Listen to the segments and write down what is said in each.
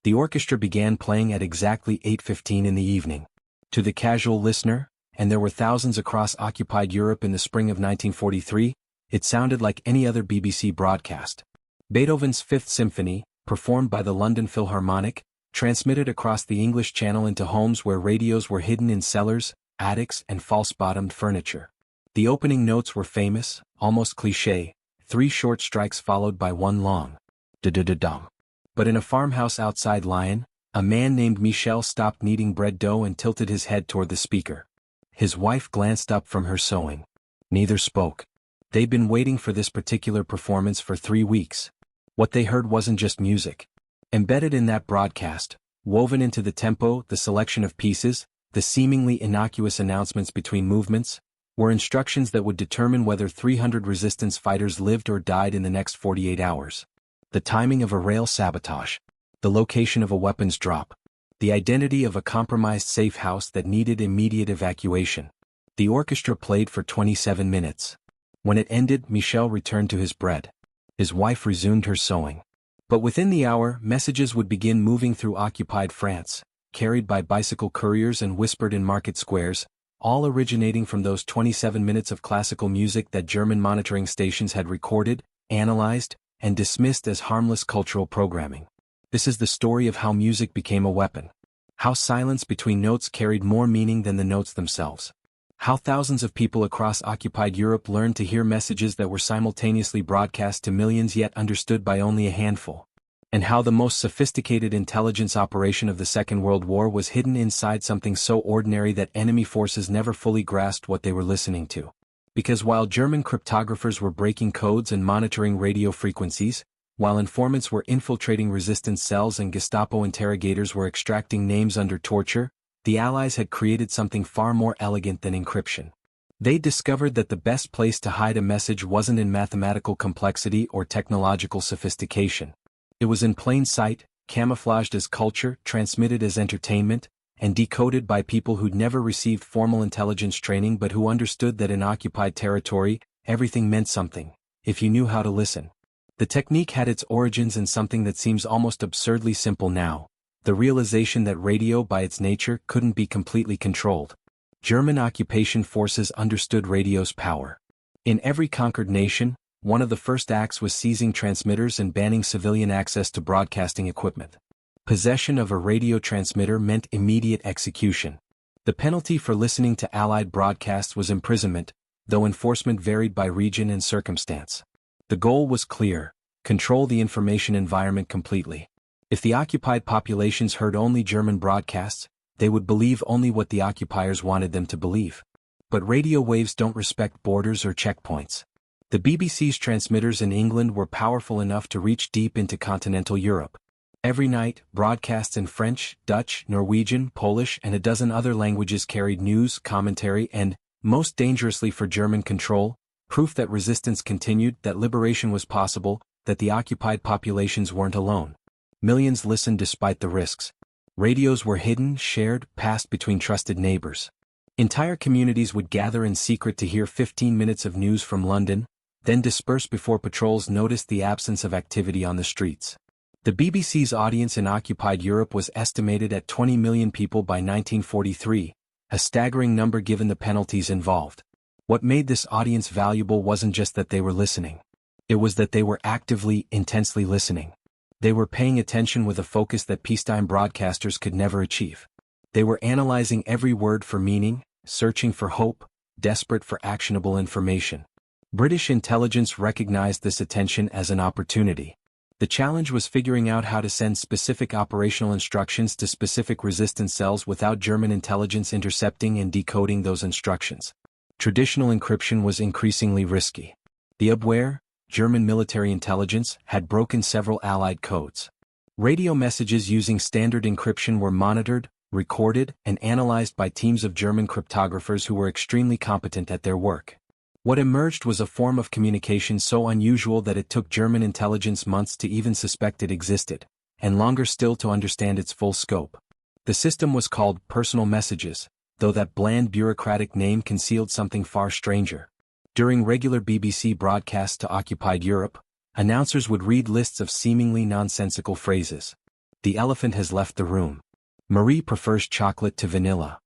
The orchestra began playing at exactly 8:15 in the evening. To the casual listener, and there were thousands across occupied Europe in the spring of 1943, it sounded like any other BBC broadcast. Beethoven's Fifth Symphony, performed by the London Philharmonic, transmitted across the English Channel into homes where radios were hidden in cellars, attics, and false-bottomed furniture. The opening notes were famous, almost cliché, 3 short strikes followed by 1 long da-da-da-dum. But in a farmhouse outside Lyon, a man named Michel stopped kneading bread dough and tilted his head toward the speaker. His wife glanced up from her sewing. Neither spoke. They'd been waiting for this particular performance for 3 weeks. What they heard wasn't just music. Embedded in that broadcast, woven into the tempo, the selection of pieces, the seemingly innocuous announcements between movements, were instructions that would determine whether 300 resistance fighters lived or died in the next 48 hours. The timing of a rail sabotage, the location of a weapons drop, the identity of a compromised safe house that needed immediate evacuation. The orchestra played for 27 minutes. When it ended, Michel returned to his bread. His wife resumed her sewing. But within the hour, messages would begin moving through occupied France, carried by bicycle couriers and whispered in market squares, all originating from those 27 minutes of classical music that German monitoring stations had recorded, analyzed, and dismissed as harmless cultural programming. This is the story of how music became a weapon. How silence between notes carried more meaning than the notes themselves. How thousands of people across occupied Europe learned to hear messages that were simultaneously broadcast to millions yet understood by only a handful. And how the most sophisticated intelligence operation of the Second World War was hidden inside something so ordinary that enemy forces never fully grasped what they were listening to. Because while German cryptographers were breaking codes and monitoring radio frequencies, while informants were infiltrating resistance cells and Gestapo interrogators were extracting names under torture, the Allies had created something far more elegant than encryption. They discovered that the best place to hide a message wasn't in mathematical complexity or technological sophistication. It was in plain sight, camouflaged as culture, transmitted as entertainment, and decoded by people who'd never received formal intelligence training but who understood that in occupied territory, everything meant something, if you knew how to listen. The technique had its origins in something that seems almost absurdly simple now, the realization that radio by its nature couldn't be completely controlled. German occupation forces understood radio's power. In every conquered nation, one of the first acts was seizing transmitters and banning civilian access to broadcasting equipment. Possession of a radio transmitter meant immediate execution. The penalty for listening to Allied broadcasts was imprisonment, though enforcement varied by region and circumstance. The goal was clear: control the information environment completely. If the occupied populations heard only German broadcasts, they would believe only what the occupiers wanted them to believe. But radio waves don't respect borders or checkpoints. The BBC's transmitters in England were powerful enough to reach deep into continental Europe. Every night, broadcasts in French, Dutch, Norwegian, Polish, and a dozen other languages carried news, commentary, and, most dangerously for German control, proof that resistance continued, that liberation was possible, that the occupied populations weren't alone. Millions listened despite the risks. Radios were hidden, shared, passed between trusted neighbors. Entire communities would gather in secret to hear 15 minutes of news from London, then disperse before patrols noticed the absence of activity on the streets. The BBC's audience in occupied Europe was estimated at 20 million people by 1943, a staggering number given the penalties involved. What made this audience valuable wasn't just that they were listening. It was that they were actively, intensely listening. They were paying attention with a focus that peacetime broadcasters could never achieve. They were analyzing every word for meaning, searching for hope, desperate for actionable information. British intelligence recognized this attention as an opportunity. The challenge was figuring out how to send specific operational instructions to specific resistance cells without German intelligence intercepting and decoding those instructions. Traditional encryption was increasingly risky. The Abwehr, German military intelligence, had broken several Allied codes. Radio messages using standard encryption were monitored, recorded, and analyzed by teams of German cryptographers who were extremely competent at their work. What emerged was a form of communication so unusual that it took German intelligence months to even suspect it existed, and longer still to understand its full scope. The system was called personal messages, though that bland bureaucratic name concealed something far stranger. During regular BBC broadcasts to occupied Europe, announcers would read lists of seemingly nonsensical phrases. The elephant has left the room. Marie prefers chocolate to vanilla.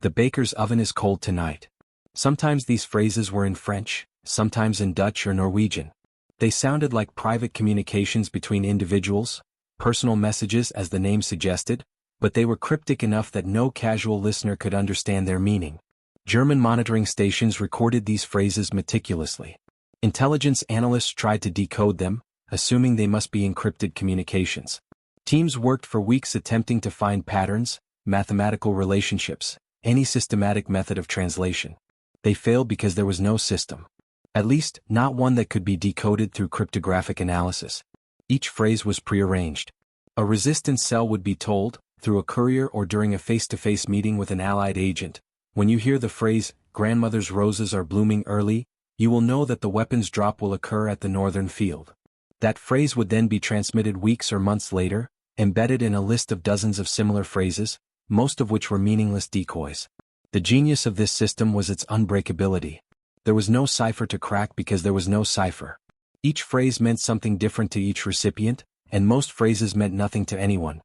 The baker's oven is cold tonight. Sometimes these phrases were in French, sometimes in Dutch or Norwegian. They sounded like private communications between individuals, personal messages as the name suggested, but they were cryptic enough that no casual listener could understand their meaning. German monitoring stations recorded these phrases meticulously. Intelligence analysts tried to decode them, assuming they must be encrypted communications. Teams worked for weeks attempting to find patterns, mathematical relationships, any systematic method of translation. They failed because there was no system. At least, not one that could be decoded through cryptographic analysis. Each phrase was prearranged. A resistance cell would be told, through a courier or during a face-to-face meeting with an allied agent, when you hear the phrase, "Grandmother's roses are blooming early," you will know that the weapons drop will occur at the northern field. That phrase would then be transmitted weeks or months later, embedded in a list of dozens of similar phrases, most of which were meaningless decoys. The genius of this system was its unbreakability. There was no cipher to crack because there was no cipher. Each phrase meant something different to each recipient, and most phrases meant nothing to anyone.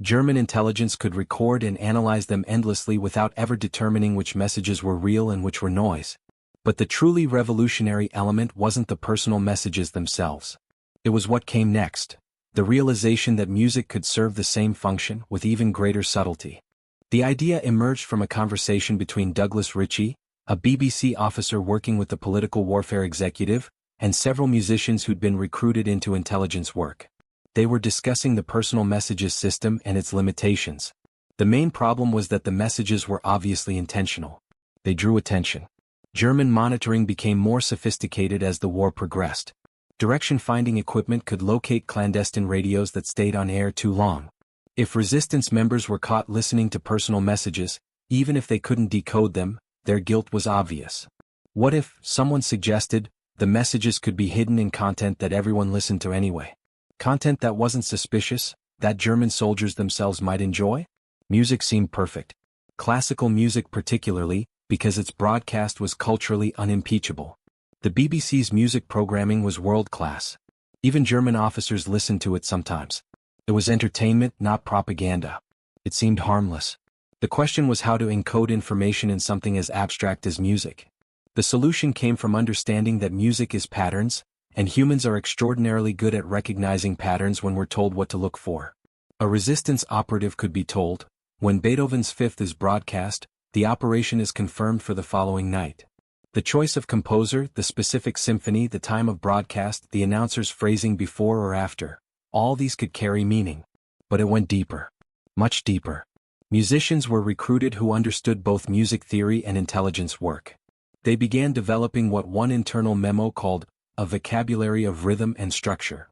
German intelligence could record and analyze them endlessly without ever determining which messages were real and which were noise. But the truly revolutionary element wasn't the personal messages themselves. It was what came next, the realization that music could serve the same function with even greater subtlety. The idea emerged from a conversation between Douglas Ritchie, a BBC officer working with the political warfare executive, and several musicians who'd been recruited into intelligence work. They were discussing the personal messages system and its limitations. The main problem was that the messages were obviously intentional. They drew attention. German monitoring became more sophisticated as the war progressed. Direction-finding equipment could locate clandestine radios that stayed on air too long. If resistance members were caught listening to personal messages, even if they couldn't decode them, their guilt was obvious. What if, someone suggested, the messages could be hidden in content that everyone listened to anyway? Content that wasn't suspicious, that German soldiers themselves might enjoy? Music seemed perfect. Classical music particularly, because its broadcast was culturally unimpeachable. The BBC's music programming was world-class. Even German officers listened to it sometimes. It was entertainment, not propaganda. It seemed harmless. The question was how to encode information in something as abstract as music. The solution came from understanding that music is patterns, and humans are extraordinarily good at recognizing patterns when we're told what to look for. A resistance operative could be told, when Beethoven's Fifth is broadcast, the operation is confirmed for the following night. The choice of composer, the specific symphony, the time of broadcast, the announcer's phrasing before or after, all these could carry meaning. But it went deeper. Much deeper. Musicians were recruited who understood both music theory and intelligence work. They began developing what one internal memo called a vocabulary of rhythm and structure.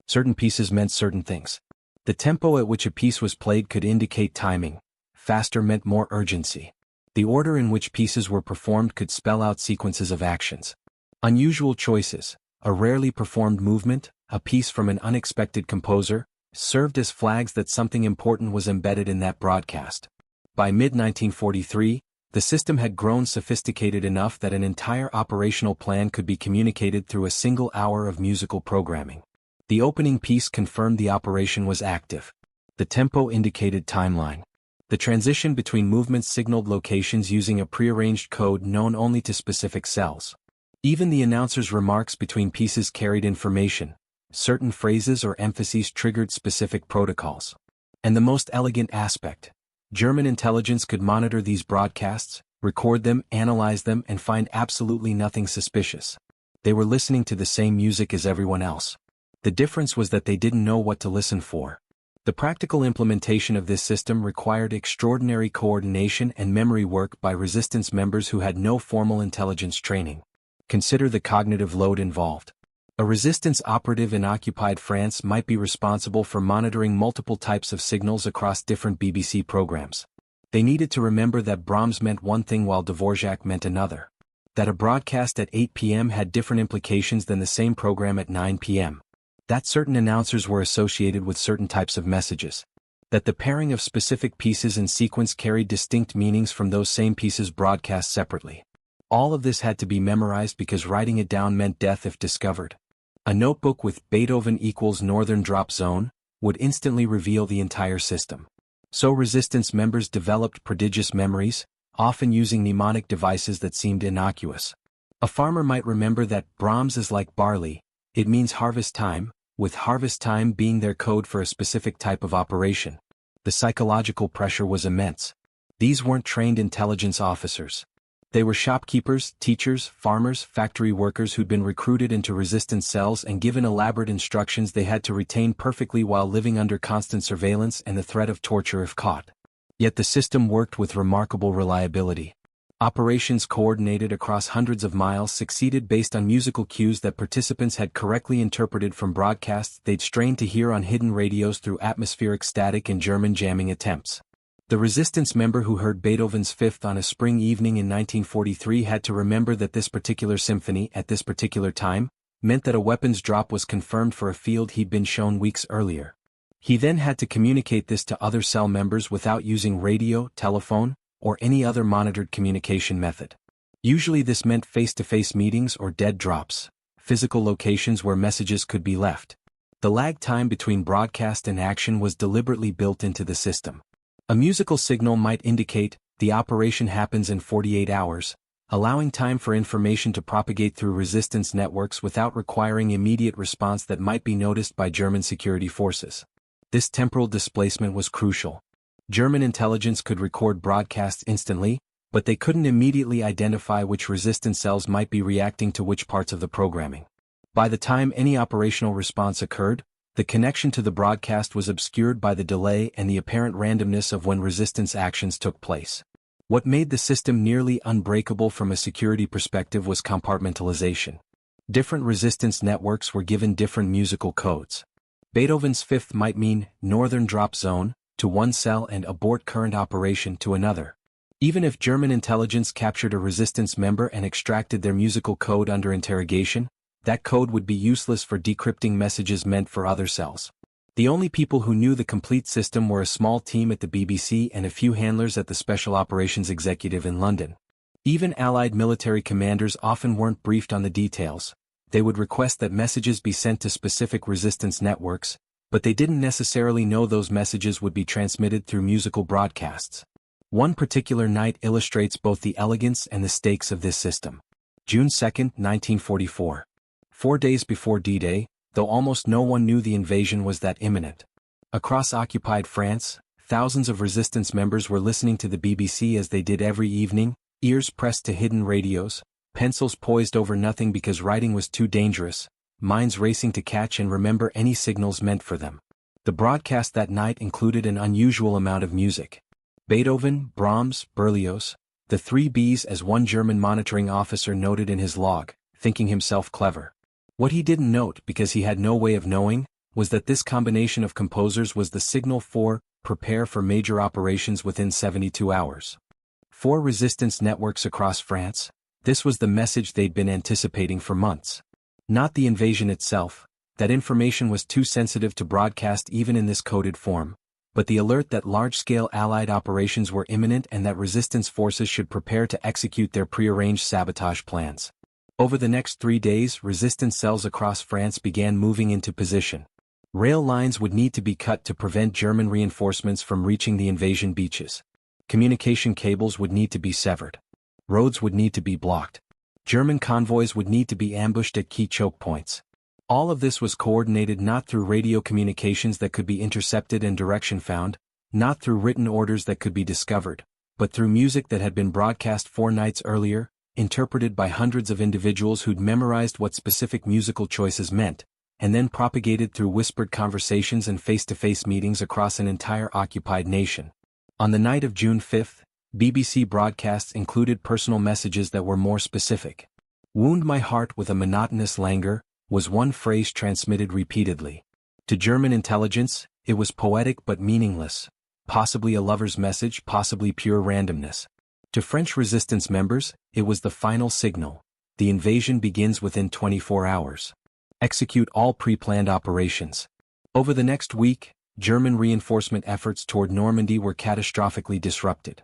Certain pieces meant certain things. The tempo at which a piece was played could indicate timing. Faster meant more urgency. The order in which pieces were performed could spell out sequences of actions. Unusual choices, a rarely performed movement, a piece from an unexpected composer, served as flags that something important was embedded in that broadcast. By mid-1943, the system had grown sophisticated enough that an entire operational plan could be communicated through a single hour of musical programming. The opening piece confirmed the operation was active. The tempo indicated timeline. The transition between movements signaled locations using a prearranged code known only to specific cells. Even the announcer's remarks between pieces carried information. Certain phrases or emphases triggered specific protocols. And the most elegant aspect, German intelligence could monitor these broadcasts, record them, analyze them, and find absolutely nothing suspicious. They were listening to the same music as everyone else. The difference was that they didn't know what to listen for. The practical implementation of this system required extraordinary coordination and memory work by resistance members who had no formal intelligence training. Consider the cognitive load involved. A resistance operative in occupied France might be responsible for monitoring multiple types of signals across different BBC programs. They needed to remember that Brahms meant one thing while Dvorak meant another. That a broadcast at 8 p.m. had different implications than the same program at 9 p.m. That certain announcers were associated with certain types of messages. That the pairing of specific pieces in sequence carried distinct meanings from those same pieces broadcast separately. All of this had to be memorized because writing it down meant death if discovered. A notebook with Beethoven equals Northern Drop Zone, would instantly reveal the entire system. So resistance members developed prodigious memories, often using mnemonic devices that seemed innocuous. A farmer might remember that Brahms is like barley, it means harvest time, with harvest time being their code for a specific type of operation. The psychological pressure was immense. These weren't trained intelligence officers. They were shopkeepers, teachers, farmers, factory workers who'd been recruited into resistance cells and given elaborate instructions they had to retain perfectly while living under constant surveillance and the threat of torture if caught. Yet the system worked with remarkable reliability. Operations coordinated across hundreds of miles succeeded based on musical cues that participants had correctly interpreted from broadcasts they'd strained to hear on hidden radios through atmospheric static and German jamming attempts. The resistance member who heard Beethoven's Fifth on a spring evening in 1943 had to remember that this particular symphony at this particular time meant that a weapons drop was confirmed for a field he'd been shown weeks earlier. He then had to communicate this to other cell members without using radio, telephone, or any other monitored communication method. Usually this meant face-to-face meetings or dead drops, physical locations where messages could be left. The lag time between broadcast and action was deliberately built into the system. A musical signal might indicate, the operation happens in 48 hours, allowing time for information to propagate through resistance networks without requiring immediate response that might be noticed by German security forces. This temporal displacement was crucial. German intelligence could record broadcasts instantly, but they couldn't immediately identify which resistance cells might be reacting to which parts of the programming. By the time any operational response occurred, the connection to the broadcast was obscured by the delay and the apparent randomness of when resistance actions took place. What made the system nearly unbreakable from a security perspective was compartmentalization. Different resistance networks were given different musical codes. Beethoven's Fifth might mean northern drop zone to one cell and abort current operation to another. Even if German intelligence captured a resistance member and extracted their musical code under interrogation, that code would be useless for decrypting messages meant for other cells. The only people who knew the complete system were a small team at the BBC and a few handlers at the Special Operations Executive in London. Even Allied military commanders often weren't briefed on the details. They would request that messages be sent to specific resistance networks, but they didn't necessarily know those messages would be transmitted through musical broadcasts. One particular night illustrates both the elegance and the stakes of this system. June 2, 1944. 4 days before D-Day, though almost no one knew the invasion was that imminent. Across occupied France, thousands of resistance members were listening to the BBC as they did every evening, ears pressed to hidden radios, pencils poised over nothing because writing was too dangerous, minds racing to catch and remember any signals meant for them. The broadcast that night included an unusual amount of music. Beethoven, Brahms, Berlioz, the three Bs, as one German monitoring officer noted in his log, thinking himself clever. What he didn't note, because he had no way of knowing, was that this combination of composers was the signal for, prepare for major operations within 72 hours. 4 resistance networks across France, this was the message they'd been anticipating for months. Not the invasion itself, that information was too sensitive to broadcast even in this coded form, but the alert that large-scale Allied operations were imminent and that resistance forces should prepare to execute their prearranged sabotage plans. Over the next 3 days, resistance cells across France began moving into position. Rail lines would need to be cut to prevent German reinforcements from reaching the invasion beaches. Communication cables would need to be severed. Roads would need to be blocked. German convoys would need to be ambushed at key choke points. All of this was coordinated not through radio communications that could be intercepted and direction found, not through written orders that could be discovered, but through music that had been broadcast 4 nights earlier, interpreted by hundreds of individuals who'd memorized what specific musical choices meant, and then propagated through whispered conversations and face-to-face meetings across an entire occupied nation. On the night of June 5, BBC broadcasts included personal messages that were more specific. "Wound my heart with a monotonous languor," was one phrase transmitted repeatedly. To German intelligence, it was poetic but meaningless, possibly a lover's message, possibly pure randomness. To French resistance members, it was the final signal: the invasion begins within 24 hours. Execute all pre-planned operations. Over the next week, German reinforcement efforts toward Normandy were catastrophically disrupted.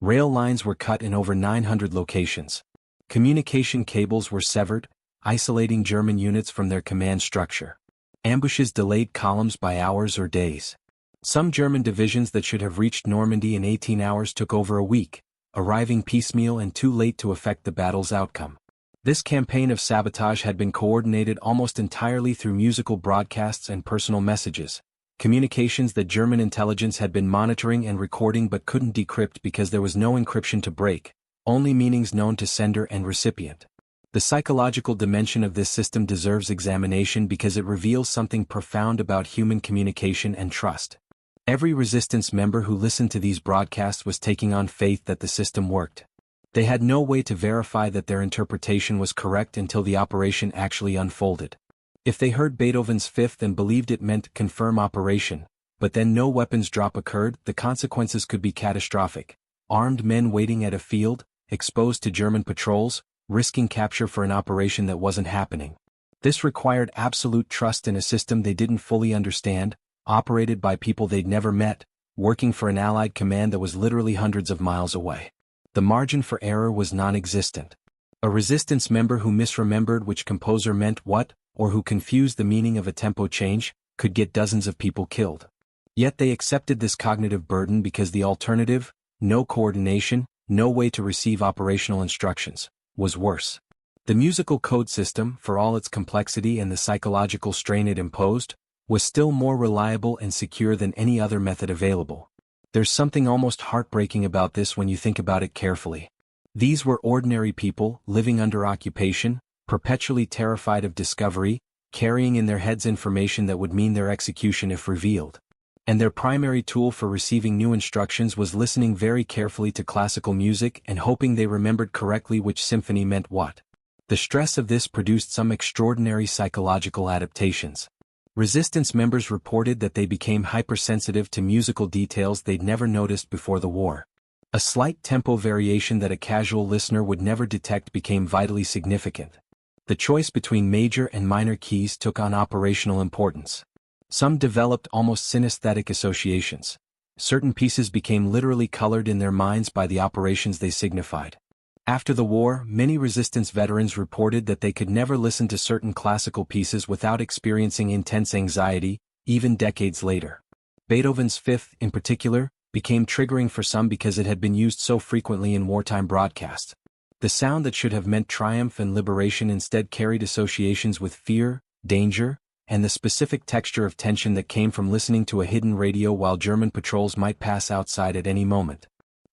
Rail lines were cut in over 900 locations. Communication cables were severed, isolating German units from their command structure. Ambushes delayed columns by hours or days. Some German divisions that should have reached Normandy in 18 hours took over a week, arriving piecemeal and too late to affect the battle's outcome. This campaign of sabotage had been coordinated almost entirely through musical broadcasts and personal messages, communications that German intelligence had been monitoring and recording but couldn't decrypt because there was no encryption to break, only meanings known to sender and recipient. The psychological dimension of this system deserves examination because it reveals something profound about human communication and trust. Every resistance member who listened to these broadcasts was taking on faith that the system worked. They had no way to verify that their interpretation was correct until the operation actually unfolded. If they heard Beethoven's Fifth and believed it meant confirm operation, but then no weapons drop occurred, the consequences could be catastrophic. Armed men waiting at a field, exposed to German patrols, risking capture for an operation that wasn't happening. This required absolute trust in a system they didn't fully understand, operated by people they'd never met, working for an Allied command that was literally hundreds of miles away. The margin for error was non-existent. A resistance member who misremembered which composer meant what, or who confused the meaning of a tempo change, could get dozens of people killed. Yet they accepted this cognitive burden because the alternative, no coordination, no way to receive operational instructions, was worse. The musical code system, for all its complexity and the psychological strain it imposed, was still more reliable and secure than any other method available. There's something almost heartbreaking about this when you think about it carefully. These were ordinary people, living under occupation, perpetually terrified of discovery, carrying in their heads information that would mean their execution if revealed. And their primary tool for receiving new instructions was listening very carefully to classical music and hoping they remembered correctly which symphony meant what. The stress of this produced some extraordinary psychological adaptations. Resistance members reported that they became hypersensitive to musical details they'd never noticed before the war. A slight tempo variation that a casual listener would never detect became vitally significant. The choice between major and minor keys took on operational importance. Some developed almost synesthetic associations. Certain pieces became literally colored in their minds by the operations they signified. After the war, many resistance veterans reported that they could never listen to certain classical pieces without experiencing intense anxiety, even decades later. Beethoven's Fifth, in particular, became triggering for some because it had been used so frequently in wartime broadcasts. The sound that should have meant triumph and liberation instead carried associations with fear, danger, and the specific texture of tension that came from listening to a hidden radio while German patrols might pass outside at any moment.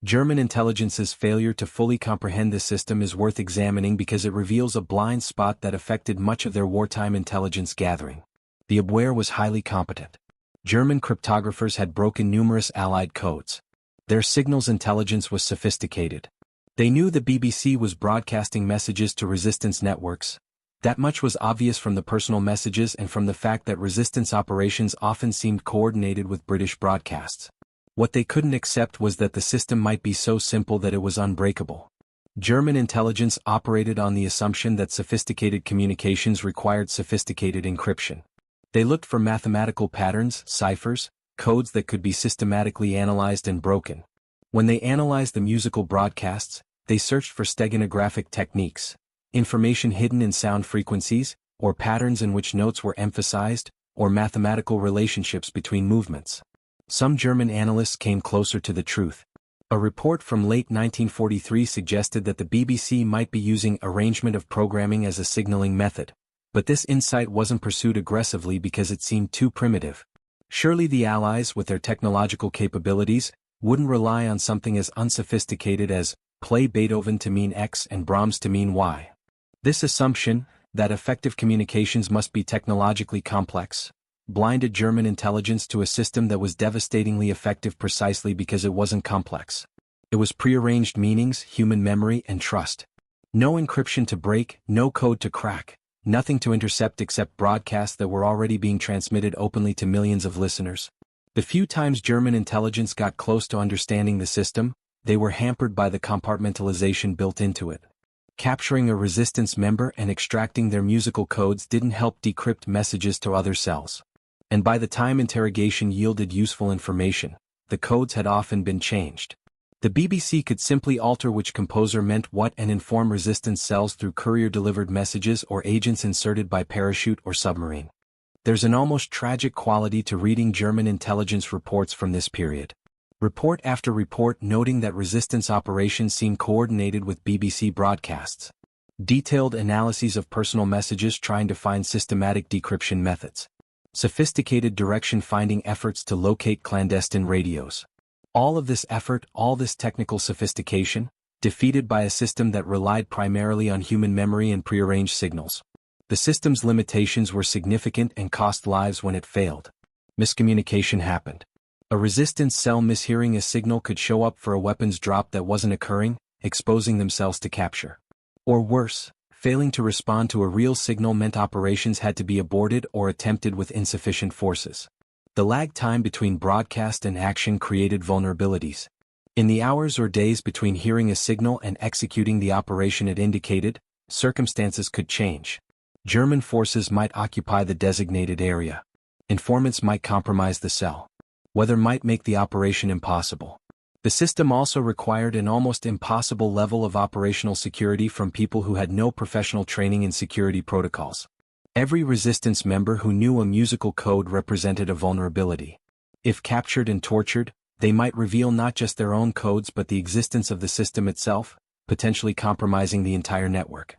German intelligence's failure to fully comprehend this system is worth examining because it reveals a blind spot that affected much of their wartime intelligence gathering. The Abwehr was highly competent. German cryptographers had broken numerous Allied codes. Their signals intelligence was sophisticated. They knew the BBC was broadcasting messages to resistance networks. That much was obvious from the personal messages and from the fact that resistance operations often seemed coordinated with British broadcasts. What they couldn't accept was that the system might be so simple that it was unbreakable. German intelligence operated on the assumption that sophisticated communications required sophisticated encryption. They looked for mathematical patterns, ciphers, codes that could be systematically analyzed and broken. When they analyzed the musical broadcasts, they searched for steganographic techniques, information hidden in sound frequencies, or patterns in which notes were emphasized, or mathematical relationships between movements. Some German analysts came closer to the truth. A report from late 1943 suggested that the BBC might be using arrangement of programming as a signaling method, but this insight wasn't pursued aggressively because it seemed too primitive. Surely the Allies, with their technological capabilities, wouldn't rely on something as unsophisticated as play Beethoven to mean X and Brahms to mean Y. This assumption, that effective communications must be technologically complex, blinded German intelligence to a system that was devastatingly effective precisely because it wasn't complex. It was prearranged meanings, human memory, and trust. No encryption to break, no code to crack, nothing to intercept except broadcasts that were already being transmitted openly to millions of listeners. The few times German intelligence got close to understanding the system, they were hampered by the compartmentalization built into it. Capturing a resistance member and extracting their musical codes didn't help decrypt messages to other cells. And by the time interrogation yielded useful information, the codes had often been changed. The BBC could simply alter which composer meant what and inform resistance cells through courier-delivered messages or agents inserted by parachute or submarine. There's an almost tragic quality to reading German intelligence reports from this period. Report after report noting that resistance operations seem coordinated with BBC broadcasts. Detailed analyses of personal messages trying to find systematic decryption methods. Sophisticated direction-finding efforts to locate clandestine radios. All of this effort, all this technical sophistication, defeated by a system that relied primarily on human memory and prearranged signals. The system's limitations were significant and cost lives when it failed. Miscommunication happened. A resistance cell mishearing a signal could show up for a weapons drop that wasn't occurring, exposing themselves to capture. Or worse, failing to respond to a real signal meant operations had to be aborted or attempted with insufficient forces. The lag time between broadcast and action created vulnerabilities. In the hours or days between hearing a signal and executing the operation it indicated, circumstances could change. German forces might occupy the designated area. Informants might compromise the cell. Weather might make the operation impossible. The system also required an almost impossible level of operational security from people who had no professional training in security protocols. Every resistance member who knew a musical code represented a vulnerability. If captured and tortured, they might reveal not just their own codes but the existence of the system itself, potentially compromising the entire network.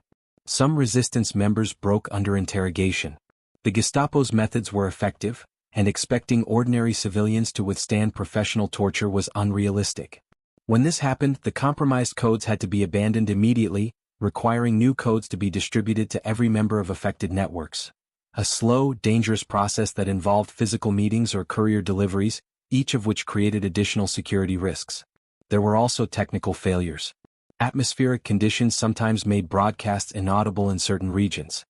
Some resistance members broke under interrogation. The Gestapo's methods were effective, and expecting ordinary civilians to withstand professional torture was unrealistic. When this happened, the compromised codes had to be abandoned immediately, requiring new codes to be distributed to every member of affected networks. A slow, dangerous process that involved physical meetings or courier deliveries, each of which created additional security risks. There were also technical failures. Atmospheric conditions sometimes made broadcasts inaudible in certain regions.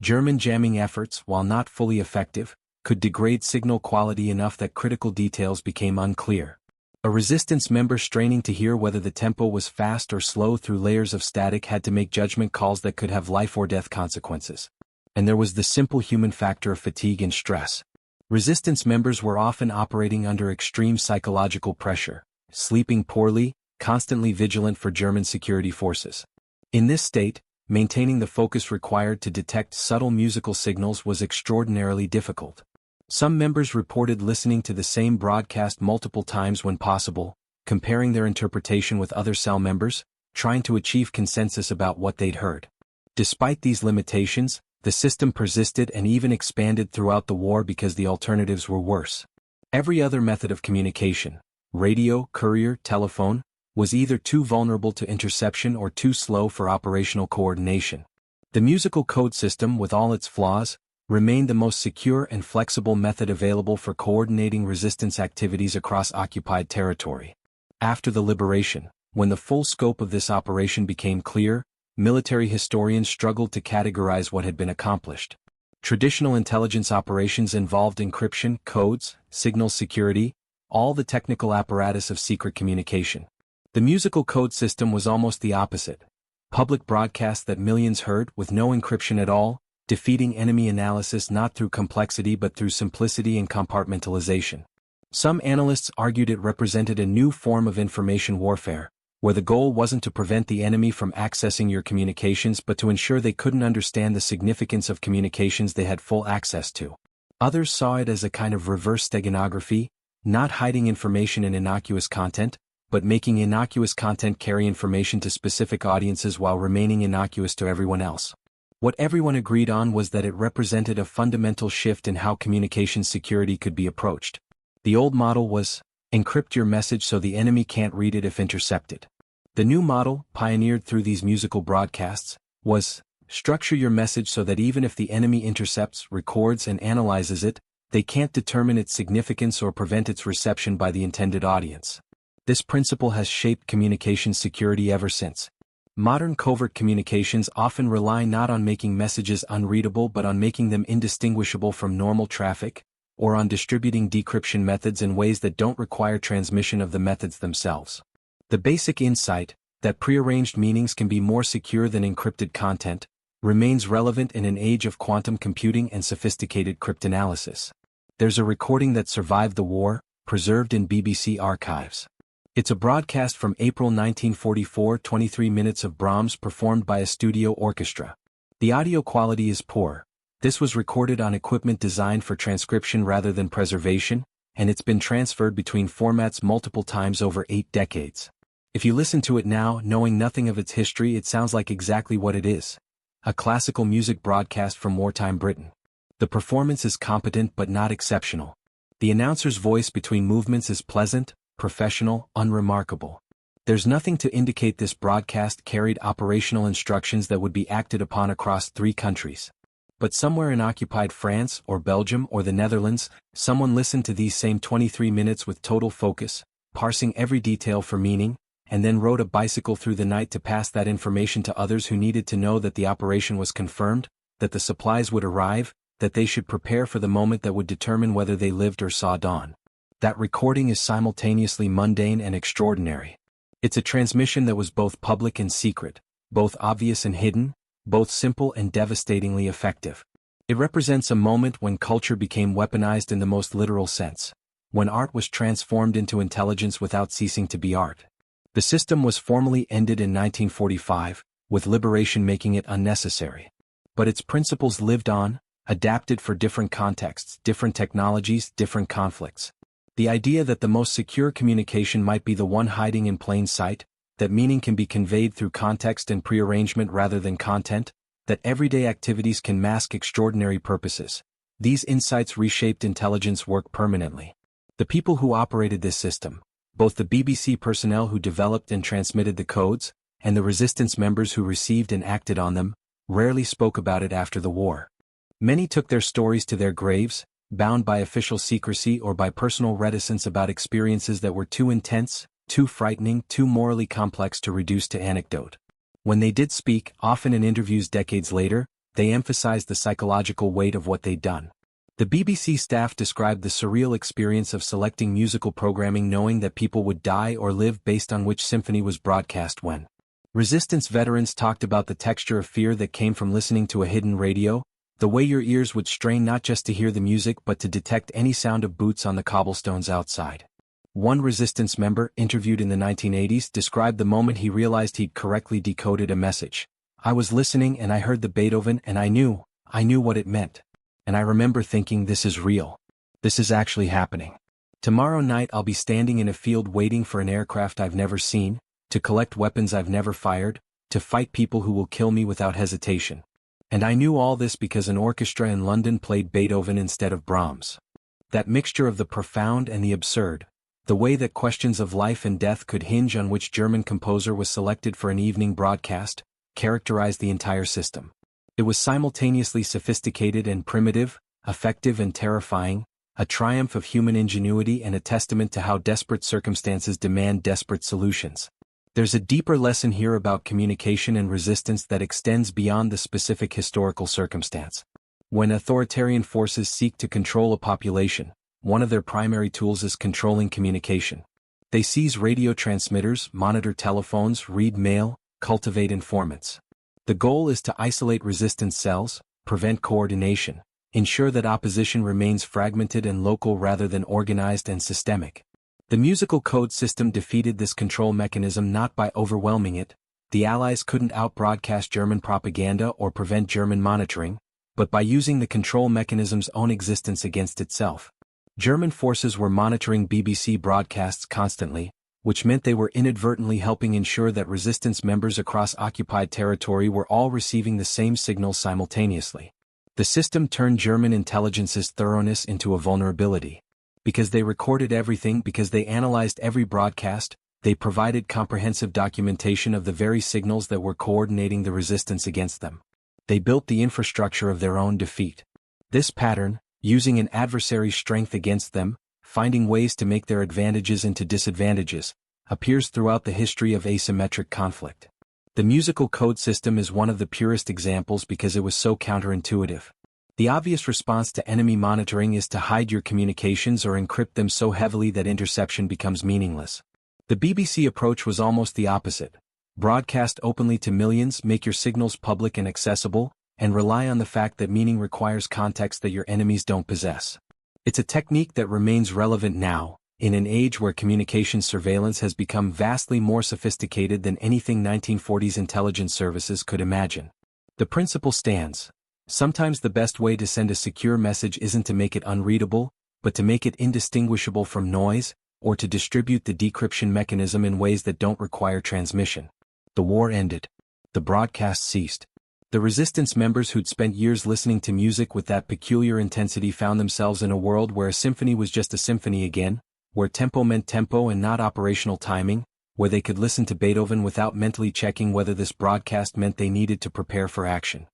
German jamming efforts, while not fully effective, could degrade signal quality enough that critical details became unclear. A resistance member straining to hear whether the tempo was fast or slow through layers of static had to make judgment calls that could have life or death consequences. And there was the simple human factor of fatigue and stress. Resistance members were often operating under extreme psychological pressure, sleeping poorly, constantly vigilant for German security forces. In this state, maintaining the focus required to detect subtle musical signals was extraordinarily difficult. Some members reported listening to the same broadcast multiple times when possible, comparing their interpretation with other cell members, trying to achieve consensus about what they'd heard. Despite these limitations, the system persisted and even expanded throughout the war because the alternatives were worse. Every other method of communication, radio, courier, telephone, was either too vulnerable to interception or too slow for operational coordination. The musical code system, with all its flaws, remained the most secure and flexible method available for coordinating resistance activities across occupied territory. After the liberation, when the full scope of this operation became clear, military historians struggled to categorize what had been accomplished. Traditional intelligence operations involved encryption, codes, signal security, all the technical apparatus of secret communication. The musical code system was almost the opposite. Public broadcasts that millions heard with no encryption at all, defeating enemy analysis not through complexity but through simplicity and compartmentalization. Some analysts argued it represented a new form of information warfare, where the goal wasn't to prevent the enemy from accessing your communications but to ensure they couldn't understand the significance of communications they had full access to. Others saw it as a kind of reverse steganography, not hiding information in innocuous content, but making innocuous content carry information to specific audiences while remaining innocuous to everyone else. What everyone agreed on was that it represented a fundamental shift in how communication security could be approached. The old model was, encrypt your message so the enemy can't read it if intercepted. The new model, pioneered through these musical broadcasts, was, structure your message so that even if the enemy intercepts, records and analyzes it, they can't determine its significance or prevent its reception by the intended audience. This principle has shaped communication security ever since. Modern covert communications often rely not on making messages unreadable but on making them indistinguishable from normal traffic, or on distributing decryption methods in ways that don't require transmission of the methods themselves. The basic insight, that prearranged meanings can be more secure than encrypted content, remains relevant in an age of quantum computing and sophisticated cryptanalysis. There's a recording that survived the war, preserved in BBC archives. It's a broadcast from April 1944, 23 minutes of Brahms performed by a studio orchestra. The audio quality is poor, This was recorded on equipment designed for transcription rather than preservation, and it's been transferred between formats multiple times over 8 decades. If you listen to it now, knowing nothing of its history, it sounds like exactly what it is: a classical music broadcast from wartime Britain. The performance is competent but not exceptional. The announcer's voice between movements is pleasant, professional, unremarkable. There's nothing to indicate this broadcast carried operational instructions that would be acted upon across 3 countries. But somewhere in occupied France or Belgium or the Netherlands, someone listened to these same 23 minutes with total focus, parsing every detail for meaning, and then rode a bicycle through the night to pass that information to others who needed to know that the operation was confirmed, that the supplies would arrive, that they should prepare for the moment that would determine whether they lived or saw dawn. That recording is simultaneously mundane and extraordinary. It's a transmission that was both public and secret, both obvious and hidden, both simple and devastatingly effective. It represents a moment when culture became weaponized in the most literal sense, when art was transformed into intelligence without ceasing to be art. The system was formally ended in 1945, with liberation making it unnecessary. But its principles lived on, adapted for different contexts, different technologies, different conflicts. The idea that the most secure communication might be the one hiding in plain sight, that meaning can be conveyed through context and prearrangement rather than content, that everyday activities can mask extraordinary purposes. These insights reshaped intelligence work permanently. The people who operated this system, both the BBC personnel who developed and transmitted the codes, and the resistance members who received and acted on them, rarely spoke about it after the war. Many took their stories to their graves, bound by official secrecy or by personal reticence about experiences that were too intense, too frightening, too morally complex to reduce to anecdote. When they did speak, often in interviews decades later, they emphasized the psychological weight of what they'd done. The BBC staff described the surreal experience of selecting musical programming knowing that people would die or live based on which symphony was broadcast when. Resistance veterans talked about the texture of fear that came from listening to a hidden radio, the way your ears would strain not just to hear the music but to detect any sound of boots on the cobblestones outside. One resistance member, interviewed in the 1980s, described the moment he realized he'd correctly decoded a message. "I was listening and I heard the Beethoven and I knew what it meant. And I remember thinking, this is real. This is actually happening. Tomorrow night I'll be standing in a field waiting for an aircraft I've never seen, to collect weapons I've never fired, to fight people who will kill me without hesitation. And I knew all this because an orchestra in London played Beethoven instead of Brahms." That mixture of the profound and the absurd, the way that questions of life and death could hinge on which German composer was selected for an evening broadcast, characterized the entire system. It was simultaneously sophisticated and primitive, effective and terrifying, a triumph of human ingenuity and a testament to how desperate circumstances demand desperate solutions. There's a deeper lesson here about communication and resistance that extends beyond the specific historical circumstance. When authoritarian forces seek to control a population, one of their primary tools is controlling communication. They seize radio transmitters, monitor telephones, read mail, cultivate informants. The goal is to isolate resistance cells, prevent coordination, ensure that opposition remains fragmented and local rather than organized and systemic. The musical code system defeated this control mechanism not by overwhelming it. The Allies couldn't out-broadcast German propaganda or prevent German monitoring, but by using the control mechanism's own existence against itself. German forces were monitoring BBC broadcasts constantly, which meant they were inadvertently helping ensure that resistance members across occupied territory were all receiving the same signals simultaneously. The system turned German intelligence's thoroughness into a vulnerability. Because they recorded everything, because they analyzed every broadcast, they provided comprehensive documentation of the very signals that were coordinating the resistance against them. They built the infrastructure of their own defeat. This pattern, using an adversary's strength against them, finding ways to make their advantages into disadvantages, appears throughout the history of asymmetric conflict. The musical code system is one of the purest examples because it was so counterintuitive. The obvious response to enemy monitoring is to hide your communications or encrypt them so heavily that interception becomes meaningless. The BBC approach was almost the opposite. Broadcast openly to millions, make your signals public and accessible, and rely on the fact that meaning requires context that your enemies don't possess. It's a technique that remains relevant now, in an age where communications surveillance has become vastly more sophisticated than anything 1940s intelligence services could imagine. The principle stands. Sometimes the best way to send a secure message isn't to make it unreadable, but to make it indistinguishable from noise, or to distribute the decryption mechanism in ways that don't require transmission. The war ended. The broadcast ceased. The resistance members who'd spent years listening to music with that peculiar intensity found themselves in a world where a symphony was just a symphony again, where tempo meant tempo and not operational timing, where they could listen to Beethoven without mentally checking whether this broadcast meant they needed to prepare for action.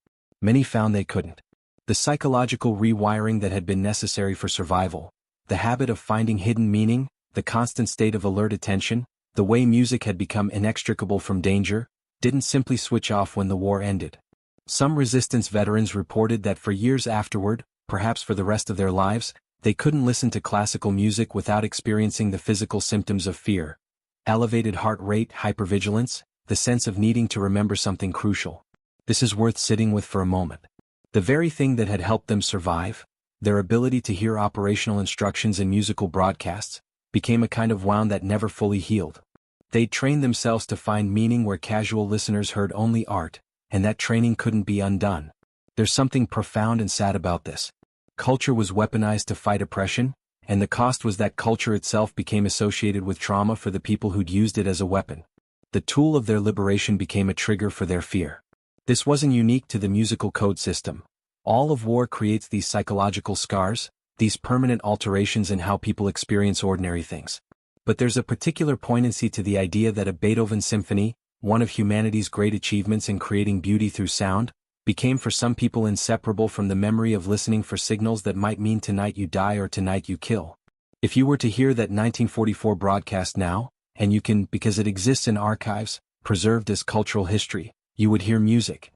Many found they couldn't. The psychological rewiring that had been necessary for survival, the habit of finding hidden meaning, the constant state of alert attention, the way music had become inextricable from danger, didn't simply switch off when the war ended. Some resistance veterans reported that for years afterward, perhaps for the rest of their lives, they couldn't listen to classical music without experiencing the physical symptoms of fear. Elevated heart rate, hypervigilance, the sense of needing to remember something crucial. This is worth sitting with for a moment. The very thing that had helped them survive, their ability to hear operational instructions in musical broadcasts, became a kind of wound that never fully healed. They'd trained themselves to find meaning where casual listeners heard only art, and that training couldn't be undone. There's something profound and sad about this. Culture was weaponized to fight oppression, and the cost was that culture itself became associated with trauma for the people who'd used it as a weapon. The tool of their liberation became a trigger for their fear. This wasn't unique to the musical code system. All of war creates these psychological scars, these permanent alterations in how people experience ordinary things. But there's a particular poignancy to the idea that a Beethoven symphony, one of humanity's great achievements in creating beauty through sound, became for some people inseparable from the memory of listening for signals that might mean tonight you die or tonight you kill. If you were to hear that 1944 broadcast now, and you can, because it exists in archives, preserved as cultural history, you would hear music.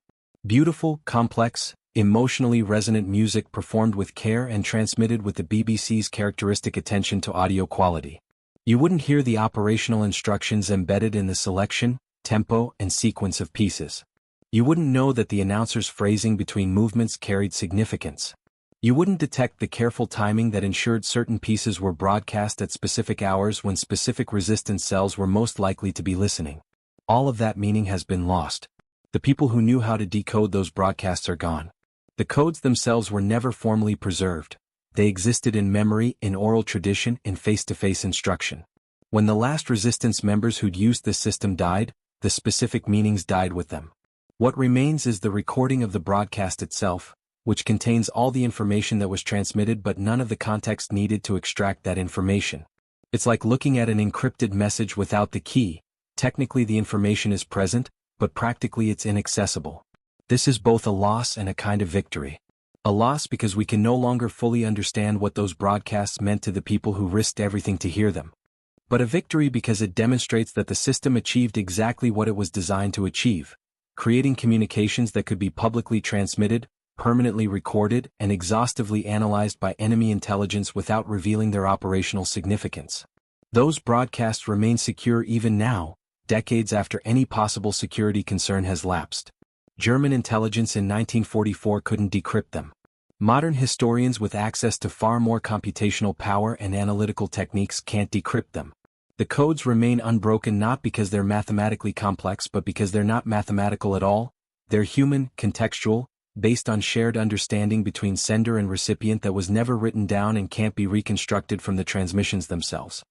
Beautiful, complex, emotionally resonant music performed with care and transmitted with the BBC's characteristic attention to audio quality. You wouldn't hear the operational instructions embedded in the selection, tempo, and sequence of pieces. You wouldn't know that the announcer's phrasing between movements carried significance. You wouldn't detect the careful timing that ensured certain pieces were broadcast at specific hours when specific resistance cells were most likely to be listening. All of that meaning has been lost. The people who knew how to decode those broadcasts are gone. The codes themselves were never formally preserved. They existed in memory, in oral tradition, in face-to-face instruction. When the last resistance members who'd used this system died, the specific meanings died with them. What remains is the recording of the broadcast itself, which contains all the information that was transmitted but none of the context needed to extract that information. It's like looking at an encrypted message without the key. Technically the information is present, but practically it's inaccessible. This is both a loss and a kind of victory. A loss because we can no longer fully understand what those broadcasts meant to the people who risked everything to hear them. But a victory because it demonstrates that the system achieved exactly what it was designed to achieve, creating communications that could be publicly transmitted, permanently recorded, and exhaustively analyzed by enemy intelligence without revealing their operational significance. Those broadcasts remain secure even now, decades after any possible security concern has lapsed. German intelligence in 1944 couldn't decrypt them. Modern historians with access to far more computational power and analytical techniques can't decrypt them. The codes remain unbroken not because they're mathematically complex but because they're not mathematical at all. They're human, contextual, based on shared understanding between sender and recipient that was never written down and can't be reconstructed from the transmissions themselves.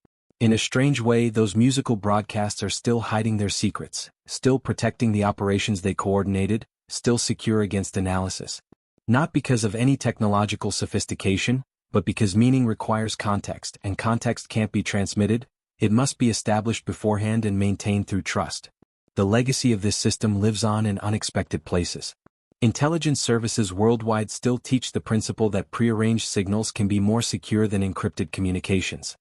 In a strange way, those musical broadcasts are still hiding their secrets, still protecting the operations they coordinated, still secure against analysis. Not because of any technological sophistication, but because meaning requires context, and context can't be transmitted. It must be established beforehand and maintained through trust. The legacy of this system lives on in unexpected places. Intelligence services worldwide still teach the principle that prearranged signals can be more secure than encrypted communications.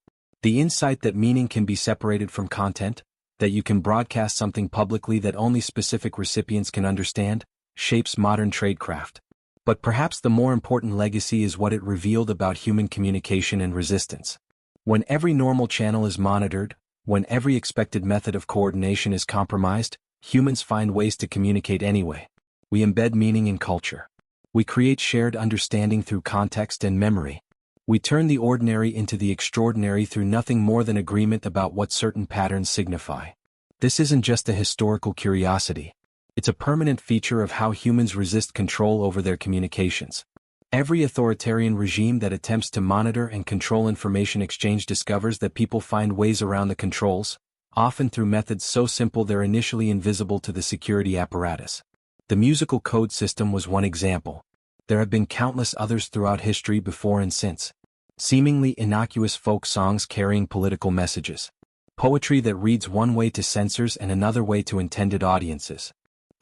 The insight that meaning can be separated from content, that you can broadcast something publicly that only specific recipients can understand, shapes modern tradecraft. But perhaps the more important legacy is what it revealed about human communication and resistance. When every normal channel is monitored, when every expected method of coordination is compromised, humans find ways to communicate anyway. We embed meaning in culture. We create shared understanding through context and memory. We turn the ordinary into the extraordinary through nothing more than agreement about what certain patterns signify. This isn't just a historical curiosity. It's a permanent feature of how humans resist control over their communications. Every authoritarian regime that attempts to monitor and control information exchange discovers that people find ways around the controls, often through methods so simple they're initially invisible to the security apparatus. The musical code system was one example. There have been countless others throughout history before and since. Seemingly innocuous folk songs carrying political messages. Poetry that reads one way to censors and another way to intended audiences.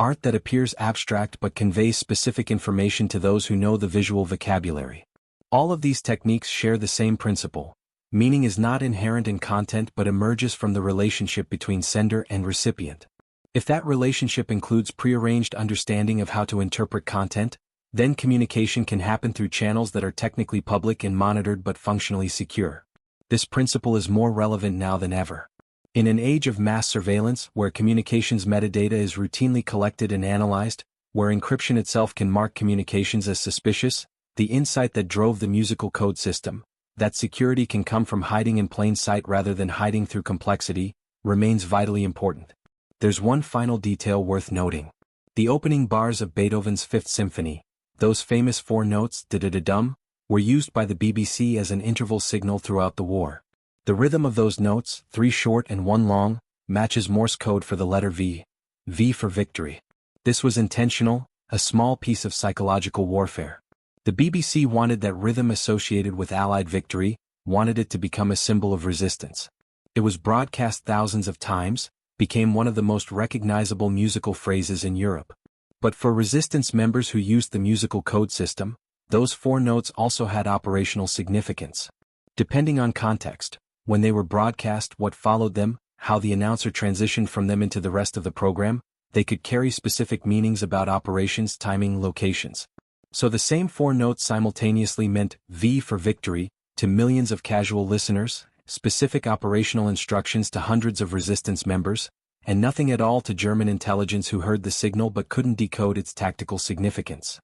Art that appears abstract but conveys specific information to those who know the visual vocabulary. All of these techniques share the same principle. Meaning is not inherent in content but emerges from the relationship between sender and recipient. If that relationship includes prearranged understanding of how to interpret content, then communication can happen through channels that are technically public and monitored but functionally secure. This principle is more relevant now than ever. In an age of mass surveillance, where communications metadata is routinely collected and analyzed, where encryption itself can mark communications as suspicious, the insight that drove the musical code system, that security can come from hiding in plain sight rather than hiding through complexity, remains vitally important. There's one final detail worth noting. The opening bars of Beethoven's Fifth Symphony, those famous 4 notes, da-da-da-dum, were used by the BBC as an interval signal throughout the war. The rhythm of those notes, 3 short and 1 long, matches Morse code for the letter V. V for victory. This was intentional, a small piece of psychological warfare. The BBC wanted that rhythm associated with Allied victory, wanted it to become a symbol of resistance. It was broadcast thousands of times, became one of the most recognizable musical phrases in Europe. But for resistance members who used the musical code system, those 4 notes also had operational significance. Depending on context, when they were broadcast, what followed them, how the announcer transitioned from them into the rest of the program, they could carry specific meanings about operations, timing, locations. So the same 4 notes simultaneously meant V for victory to millions of casual listeners, specific operational instructions to hundreds of resistance members, and nothing at all to German intelligence who heard the signal but couldn't decode its tactical significance.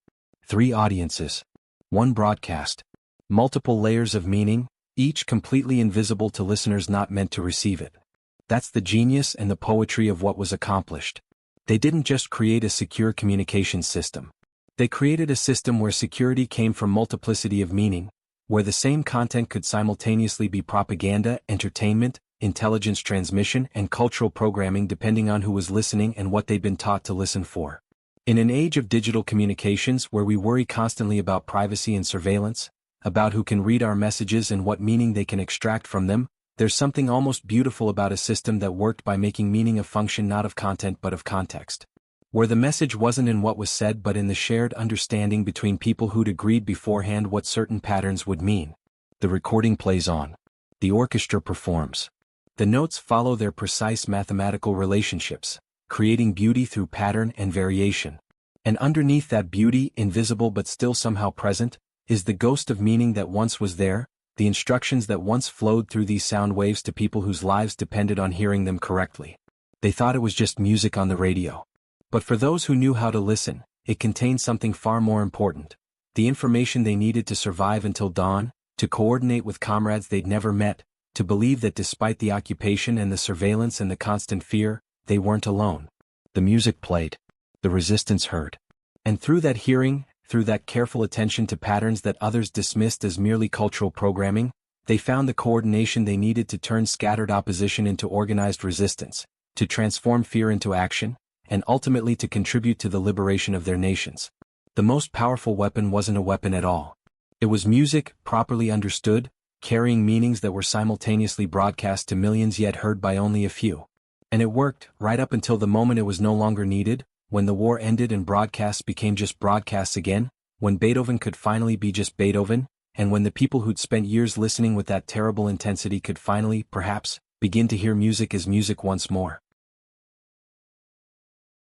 3 audiences. 1 broadcast. Multiple layers of meaning, each completely invisible to listeners not meant to receive it. That's the genius and the poetry of what was accomplished. They didn't just create a secure communications system. They created a system where security came from multiplicity of meaning, where the same content could simultaneously be propaganda, entertainment, intelligence transmission, and cultural programming depending on who was listening and what they'd been taught to listen for. In an age of digital communications where we worry constantly about privacy and surveillance, about who can read our messages and what meaning they can extract from them, there's something almost beautiful about a system that worked by making meaning a function not of content but of context. Where the message wasn't in what was said but in the shared understanding between people who'd agreed beforehand what certain patterns would mean. The recording plays on. The orchestra performs. The notes follow their precise mathematical relationships, creating beauty through pattern and variation. And underneath that beauty, invisible but still somehow present, is the ghost of meaning that once was there, the instructions that once flowed through these sound waves to people whose lives depended on hearing them correctly. They thought it was just music on the radio. But for those who knew how to listen, it contained something far more important. The information they needed to survive until dawn, to coordinate with comrades they'd never met, to believe that despite the occupation and the surveillance and the constant fear, they weren't alone. The music played. The resistance heard. And through that hearing, through that careful attention to patterns that others dismissed as merely cultural programming, they found the coordination they needed to turn scattered opposition into organized resistance, to transform fear into action, and ultimately to contribute to the liberation of their nations. The most powerful weapon wasn't a weapon at all. It was music, properly understood, carrying meanings that were simultaneously broadcast to millions yet heard by only a few. And it worked, right up until the moment it was no longer needed, when the war ended and broadcasts became just broadcasts again, when Beethoven could finally be just Beethoven, and when the people who'd spent years listening with that terrible intensity could finally, perhaps, begin to hear music as music once more.